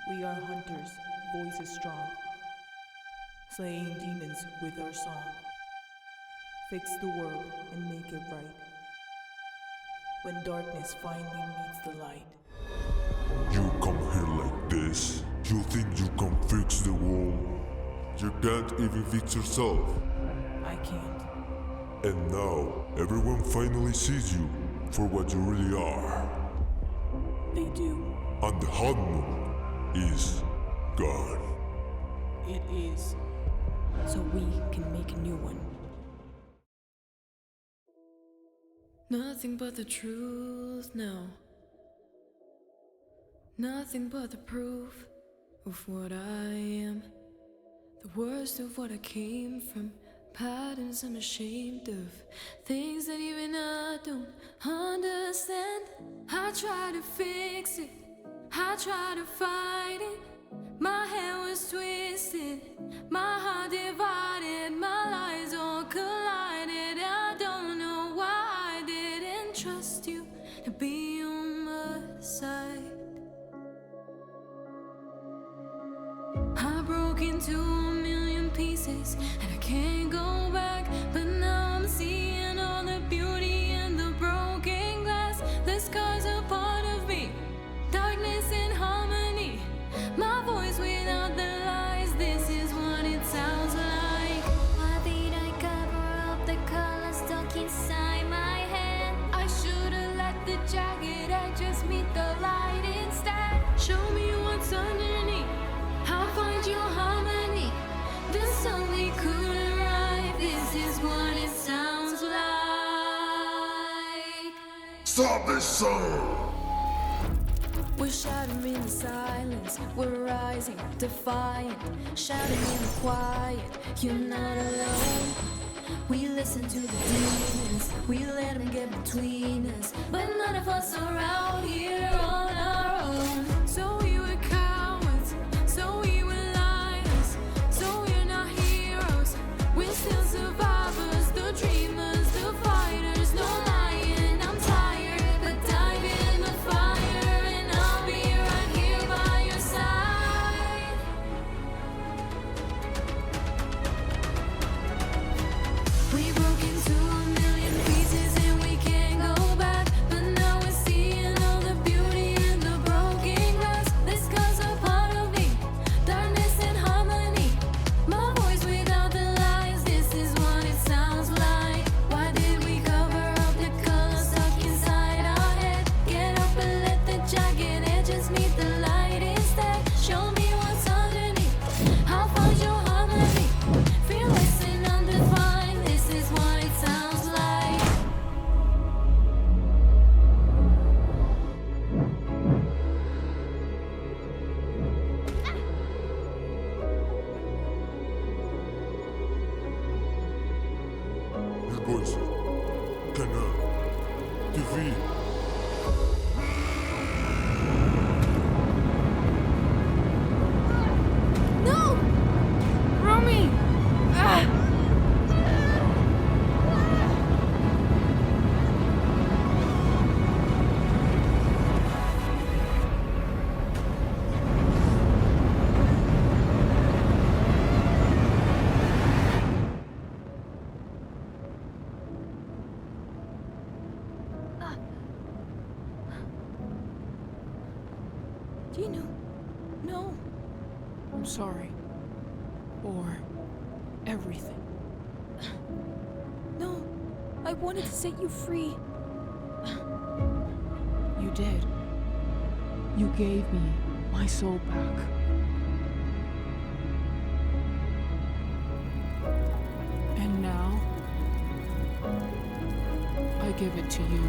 We are hunters, voices strong, slaying demons with our song. Fix the world and make it right. When darkness finally meets the light. You come here like this. You think you can fix the world. You can't even fix yourself. I can't. And now, everyone finally sees you for what you really are. They do. And the hot moon is gone. It is. So we can make a new one. Nothing but the truth now. Nothing but the proof of what I am. The worst of what I came from. Patterns I'm ashamed of. Things that even I don't understand. I try to fix it. I try to fight it. My head was twisted. My heart divided. My lies all collided. I don't know why I didn't trust you to be on my side. I broke into a million pieces and I can't go back. But now I'm seeing all the beauty in the broken glass. The scars are part of me. Darkness in harmony. My voice without the lies. This is what it sounds like. Why did I cover up the color stuck inside my hand? I should've let the jagged edges meet the light instead. Show me what's underneath. I'll find your harmony. The sun we could arrive. This is what it sounds like. Stop this song! We're shattering the silence. We're rising, defiant, shouting in the quiet. You're not alone. We listen to the demons. We let them get between us. But none of us are out here on our own. So we were cowards. So we were liars. So we're not heroes. We're still survivors. The dreamers, the fighters. No lying. I'm tired, but dive in the fire. And I'll be right here by your side. We broke into a million pieces and we can't go back. But now we're seeing all the beauty in the broken glass. The scars are part of me. Darkness and harmony. My voice without the lies. This is what it sounds like. Why did we cover up the color stuck inside our head? Get up and let the jagged edges meet the light instead. Show me what's underneath. I'll find your harmony. Fearless and undefined. This is what it sounds like. El Voice, Canal, TV. No! Romy! Gino, no. I'm sorry. Or everything. No, I wanted to set you free. You did. You gave me my soul back. And now, I give it to you.